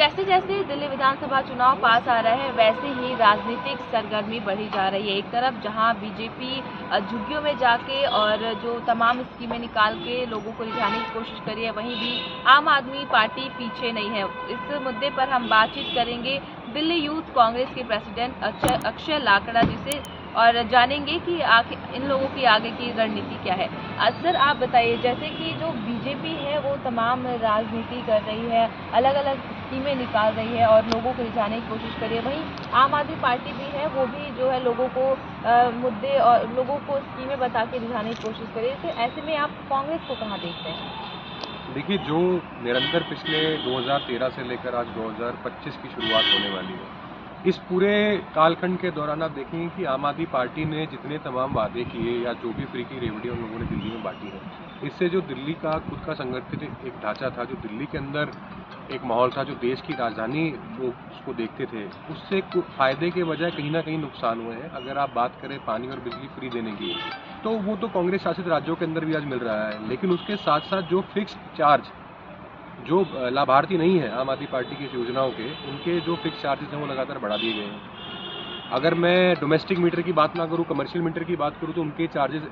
जैसे जैसे दिल्ली विधानसभा चुनाव पास आ रहे हैं वैसे ही राजनीतिक सरगर्मी बढ़ी जा रही है। एक तरफ जहां बीजेपी झुग्गियों में जाके और जो तमाम स्कीमें निकाल के लोगों को रिझाने की कोशिश करी है, वहीं भी आम आदमी पार्टी पीछे नहीं है। इस मुद्दे पर हम बातचीत करेंगे दिल्ली यूथ कांग्रेस के प्रेसिडेंट अक्षय लाकड़ा जी से और जानेंगे कि आखिर इन लोगों की आगे की रणनीति क्या है। सर, आप बताइए, जैसे कि जो बीजेपी है वो तमाम राजनीति कर रही है, अलग अलग स्कीमें निकाल रही है और लोगों को रिझाने की कोशिश कर रही है, वहीं आम आदमी पार्टी भी है, वो भी जो है लोगों को मुद्दे और लोगों को स्कीमें बता के रिझाने की कोशिश कर रही है। तो ऐसे में आप कांग्रेस को कहाँ देखते हैं? देखिए, जो निरंतर पिछले 2013 से लेकर आज 2025 की शुरुआत होने वाली है, इस पूरे कालखंड के दौरान आप देखेंगे कि आम आदमी पार्टी ने जितने तमाम वादे किए या जो भी फ्री की रेवड़ी उन लोगों ने दिल्ली में बांटी है, इससे जो दिल्ली का खुद का संगठित एक ढांचा था, जो दिल्ली के अंदर एक माहौल था, जो देश की राजधानी लोग उसको देखते थे, उससे फायदे के बजाय कहीं ना कहीं नुकसान हुए हैं। अगर आप बात करें पानी और बिजली फ्री देने की, तो वो तो कांग्रेस शासित राज्यों के अंदर भी आज मिल रहा है, लेकिन उसके साथ साथ जो फिक्स चार्ज, जो लाभार्थी नहीं है आम आदमी पार्टी की इस योजनाओं के, उनके जो फिक्स चार्जेस हैं वो लगातार बढ़ा दिए गए हैं। अगर मैं डोमेस्टिक मीटर की बात ना करूं, कमर्शियल मीटर की बात करूं, तो उनके चार्जेस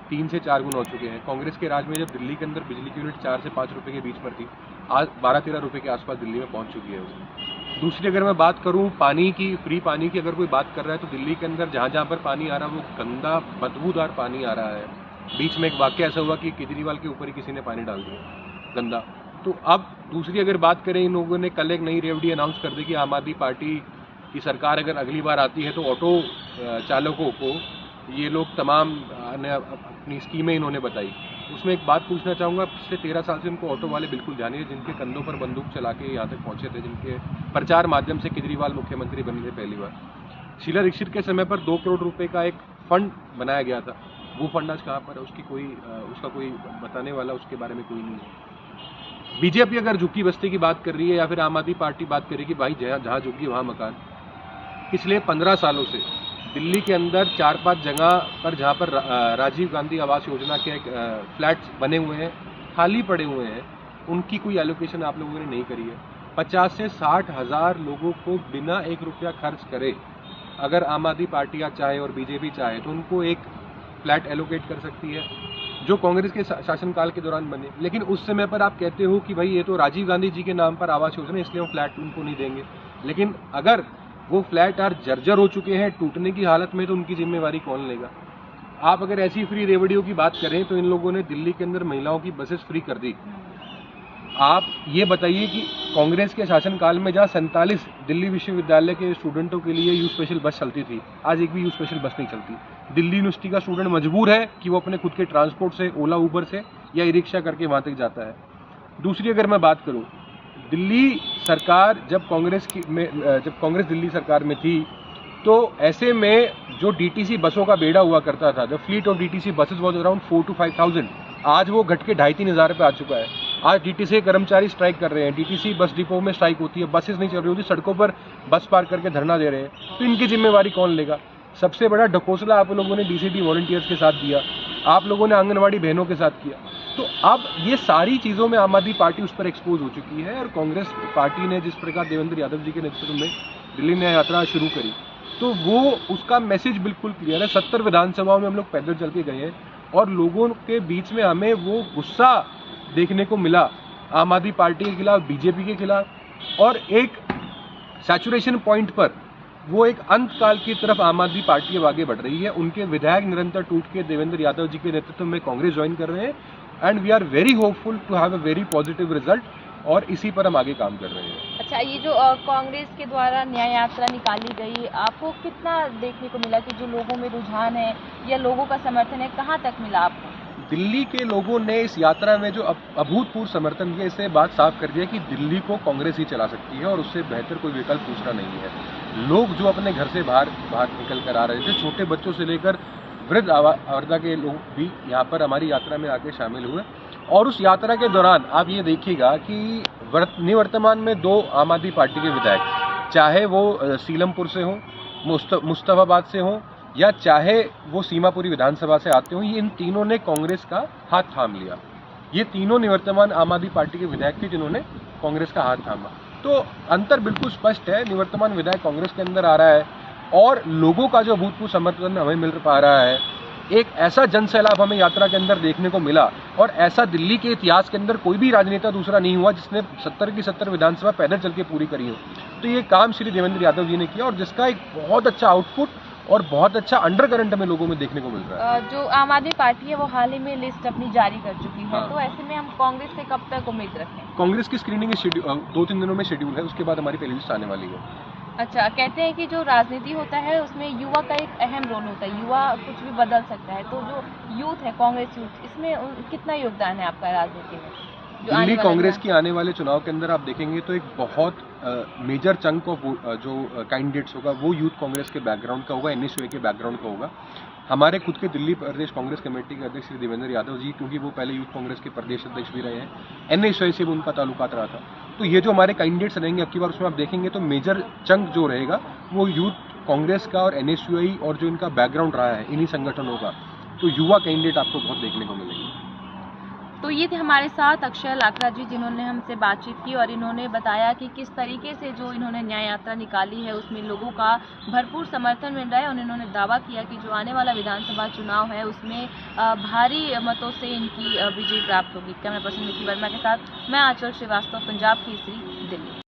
3 से 4 गुना हो चुके हैं। कांग्रेस के राज में जब दिल्ली के अंदर बिजली की यूनिट 4 से 5 रुपए के बीच पर थी, आज 12-13 रुपए के आसपास दिल्ली में पहुंच चुकी है वो। दूसरी अगर मैं बात करूं पानी की, फ्री पानी की अगर कोई बात कर रहा है, तो दिल्ली के अंदर जहां जहां पर पानी आ रहा है वो गंदा बदबूदार पानी आ रहा है। बीच में एक वाकया ऐसा हुआ कि केजरीवाल के ऊपर ही किसी ने पानी डाल दिया गंदा। तो अब दूसरी अगर बात करें, इन लोगों ने कल एक नई रेवड़ी अनाउंस कर दी कि आम आदमी पार्टी की सरकार अगर अगली बार आती है तो ऑटो चालकों को ये लोग तमाम अपनी स्कीमें इन्होंने बताई। उसमें एक बात पूछना चाहूँगा, पिछले 13 साल से उनको ऑटो वाले बिल्कुल जानिए, जिनके कंधों पर बंदूक चला के यहाँ तक पहुँचे थे, जिनके प्रचार माध्यम से केजरीवाल मुख्यमंत्री बने थे पहली बार। शीला दीक्षित के समय पर 2 करोड़ रुपए का एक फंड बनाया गया था, वो फंड आज कहाँ पर है, उसका कोई बताने वाला उसके बारे में कोई नहीं है। बीजेपी अगर झुग्गी बस्ती की बात कर रही है या फिर आम आदमी पार्टी बात कर रही है कि भाई जहाँ झुग्गी वहाँ मकान, पिछले 15 सालों से दिल्ली के अंदर 4-5 जगह पर जहाँ पर राजीव गांधी आवास योजना के फ्लैट्स बने हुए हैं, खाली पड़े हुए हैं, उनकी कोई एलोकेशन आप लोगों ने नहीं करी है। 50 से 60 हज़ार लोगों को बिना 1 रुपया खर्च करे अगर आम आदमी पार्टी चाहे और बीजेपी चाहे तो उनको एक फ्लैट एलोकेट कर सकती है, जो कांग्रेस के शासनकाल के दौरान बने। लेकिन उस समय पर आप कहते हो कि भाई ये तो राजीव गांधी जी के नाम पर आवास योजना, इसलिए हम फ्लैट उनको नहीं देंगे। लेकिन अगर वो फ्लैट आज जर्जर हो चुके हैं, टूटने की हालत में, तो उनकी जिम्मेवारी कौन लेगा? आप अगर ऐसी फ्री रेवड़ियों की बात करें तो इन लोगों ने दिल्ली के अंदर महिलाओं की बसेस फ्री कर दी। आप ये बताइए कि कांग्रेस के शासनकाल में जहाँ 47 दिल्ली विश्वविद्यालय के स्टूडेंटों के लिए यू स्पेशल बस चलती थी, आज एक भी यू स्पेशल बस नहीं चलती। दिल्ली यूनिवर्सिटी का स्टूडेंट मजबूर है कि वो अपने खुद के ट्रांसपोर्ट से, ओला उबर से या ई रिक्शा करके वहाँ तक जाता है। दूसरी अगर मैं बात करूँ, दिल्ली सरकार जब कांग्रेस दिल्ली सरकार में थी, तो ऐसे में जो डीटीसी बसों का बेड़ा हुआ करता था, जो fleet of DTC buses was around 4 to 5,000, आज वो घट के 2,500-3 हज़ार पे आ चुका है। आज डीटीसी कर्मचारी स्ट्राइक कर रहे हैं, डीटीसी बस डिपो में स्ट्राइक होती है, बसेस नहीं चल रही होती, सड़कों पर बस पार्क करके धरना दे रहे हैं। तो इनकी जिम्मेवारी कौन लेगा? सबसे बड़ा ढकोसला आप लोगों ने डीसीडी वॉलंटियर्स के साथ दिया, आप लोगों ने आंगनवाड़ी बहनों के साथ किया। तो अब ये सारी चीज़ों में आम आदमी पार्टी उस पर एक्सपोज हो चुकी है। और कांग्रेस पार्टी ने जिस प्रकार देवेंद्र यादव जी के नेतृत्व में दिल्ली में यात्रा शुरू करी, तो वो उसका मैसेज बिल्कुल क्लियर है। 70 विधानसभाओं में हम लोग पैदल चल के गए हैं और लोगों के बीच में हमें वो गुस्सा देखने को मिला आम आदमी पार्टी के खिलाफ, बीजेपी के खिलाफ, और एक सैचुरेशन पॉइंट पर वो एक अंत काल की तरफ आम आदमी पार्टी अब आगे बढ़ रही है। उनके विधायक निरंतर टूट के देवेंद्र यादव जी के नेतृत्व में कांग्रेस ज्वाइन कर रहे हैं, and we are very hopeful to have a very positive result, और इसी पर हम आगे काम कर रहे हैं। अच्छा, ये जो कांग्रेस के द्वारा न्याय यात्रा निकाली गई, आपको कितना देखने को मिला कि जो लोगों में रुझान है या लोगों का समर्थन है, कहाँ तक मिला आपको? दिल्ली के लोगों ने इस यात्रा में जो अभूतपूर्व समर्थन किया, इससे बात साफ कर दिया कि दिल्ली को कांग्रेस ही चला सकती है और उससे बेहतर कोई विकल्प दूसरा नहीं है। लोग जो अपने घर से बाहर निकल कर आ रहे थे, छोटे बच्चों से लेकर वृद्ध आवर्दा के लोग भी यहाँ पर हमारी यात्रा में आके शामिल हुए। और उस यात्रा के दौरान आप ये देखिएगा कि निवर्तमान में 2 आम आदमी पार्टी के विधायक, चाहे वो सीलमपुर से हों, मुस्तफाबाद से हों, या चाहे वो सीमापुरी विधानसभा से आते हों, ये इन तीनों ने कांग्रेस का हाथ थाम लिया। ये तीनों निवर्तमान आम आदमी पार्टी के विधायक थे जिन्होंने कांग्रेस का हाथ थामा। तो अंतर बिल्कुल स्पष्ट है। निवर्तमान विधायक कांग्रेस के अंदर आ रहा है और लोगों का जो अभूतपूर्व समर्थन हमें मिल पा रहा है, एक ऐसा जनसैलाब हमें यात्रा के अंदर देखने को मिला और ऐसा दिल्ली के इतिहास के अंदर कोई भी राजनेता दूसरा नहीं हुआ जिसने 70 की 70 विधानसभा पैदल चल के पूरी करी हो। तो ये काम श्री देवेंद्र यादव जी ने किया और जिसका एक बहुत अच्छा आउटपुट और बहुत अच्छा अंडर करंट हमें लोगों में देखने को मिल रहा है। जो आम आदमी पार्टी है वो हाल ही में लिस्ट अपनी जारी कर चुकी है, हाँ। तो ऐसे में हम कांग्रेस से कब तक उम्मीद रखें? कांग्रेस की स्क्रीनिंग 2-3 दिनों में शेड्यूल है, उसके बाद हमारी पहली लिस्ट आने वाली है। अच्छा, कहते हैं कि जो राजनीति होता है उसमें युवा का एक अहम रोल होता है, युवा कुछ भी बदल सकता है, तो जो यूथ है, कांग्रेस यूथ, इसमें कितना योगदान है आपका राजनीति में? दिल्ली कांग्रेस की आने वाले चुनाव के अंदर आप देखेंगे तो एक बहुत मेजर चंक ऑफ जो कैंडिडेट्स होगा वो यूथ कांग्रेस के बैकग्राउंड का होगा, एनएसयूआई के बैकग्राउंड का होगा। हमारे खुद के दिल्ली प्रदेश कांग्रेस कमेटी के अध्यक्ष श्री देवेंद्र यादव जी, क्योंकि वो पहले यूथ कांग्रेस के प्रदेश अध्यक्ष भी रहे हैं, एनएसयूआई से भी उनका ताल्लुकात रहा था। तो ये जो हमारे कैंडिडेट्स रहेंगे अब की बार, उसमें आप देखेंगे तो मेजर चंक जो रहेगा वो यूथ कांग्रेस का और एनएसयूआई और जो इनका बैकग्राउंड रहा है इन्हीं संगठनों का, तो युवा कैंडिडेट आपको बहुत देखने को मिलेंगे। तो ये थे हमारे साथ अक्षय लाकरा जी, जिन्होंने हमसे बातचीत की और इन्होंने बताया कि किस तरीके से जो इन्होंने न्याय यात्रा निकाली है उसमें लोगों का भरपूर समर्थन मिल रहा है और इन्होंने दावा किया कि जो आने वाला विधानसभा चुनाव है उसमें भारी मतों से इनकी विजय प्राप्त होगी। कैमरा पर्सन निखिल वर्मा के साथ मैं आंचल श्रीवास्तव, पंजाब केसरी, दिल्ली।